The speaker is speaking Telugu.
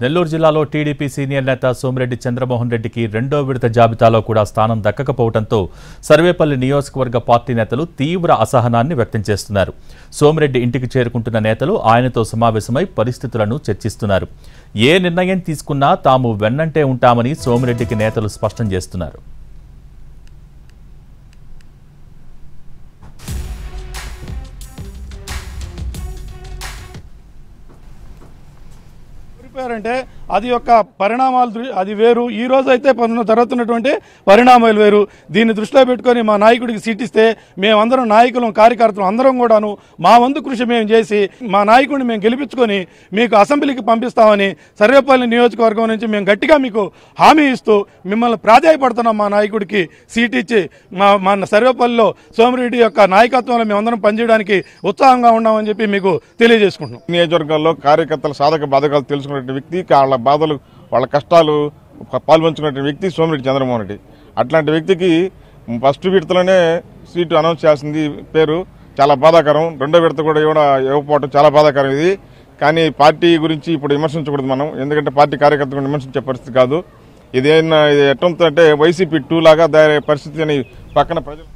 నెల్లూరు జిల్లాలో టీడీపీ సీనియర్ నేత సోమిరెడ్డి చంద్రమోహన్ రెడ్డికి రెండో విడత జాబితాలో కూడా స్థానం దక్కకపోవడంతో సర్వేపల్లి నియోజకవర్గ పార్టీ నేతలు తీవ్ర అసహనాన్ని వ్యక్తం చేస్తున్నారు. సోమిరెడ్డి ఇంటికి చేరుకుంటున్న నేతలు ఆయనతో సమావేశమై పరిస్థితులను చర్చిస్తున్నారు. ఏ నిర్ణయం తీసుకున్నా తాము వెన్నంటే ఉంటామని సోమిరెడ్డికి నేతలు స్పష్టం చేస్తున్నారు. అంటే అది యొక్క పరిణామాలు అది వేరు. ఈ రోజు అయితే జరుగుతున్నటువంటి పరిణామాలు వేరు. దీన్ని దృష్టిలో పెట్టుకొని మా నాయకుడికి సీట్ ఇస్తే మేమందరం నాయకులం కార్యకర్తలు అందరం కూడాను మా వంతు కృషి మేము చేసి మా నాయకుడిని మేము గెలిపించుకొని మీకు అసెంబ్లీకి పంపిస్తామని సర్వేపల్లి నియోజకవర్గం నుంచి మేము గట్టిగా మీకు హామీ ఇస్తూ మిమ్మల్ని ప్రాధాయపడుతున్నాం. మా నాయకుడికి సీట్ ఇచ్చి మా సర్వేపల్లిలో సోమిరెడ్డి యొక్క నాయకత్వంలో మేమందరం పనిచేయడానికి ఉత్సాహంగా ఉన్నామని చెప్పి మీకు తెలియజేసుకుంటున్నాం. నియోజకవర్గాల్లో కార్యకర్తల సాధక బాధకాలు తెలుసుకునే వ్యక్తి, వాళ్ళ బాధలు వాళ్ళ కష్టాలు పాల్పంచుకునే వ్యక్తి సోమిరెడ్డి చంద్రమోహన్ రెడ్డి. అట్లాంటి వ్యక్తికి ఫస్ట్ విడతలోనే సీటు అనౌన్స్ చేసింది పేరు చాలా బాధాకరం. రెండో విడత కూడా ఇవ్వకపోవడం చాలా బాధాకరం. ఇది కానీ పార్టీ గురించి ఇప్పుడు విమర్శించకూడదు మనం, ఎందుకంటే పార్టీ కార్యకర్తలు విమర్శించే పరిస్థితి కాదు. ఇది ఎట్టుందంటే వైసీపీ 2 లాగా పరిస్థితి అని పక్కన ప్రజలు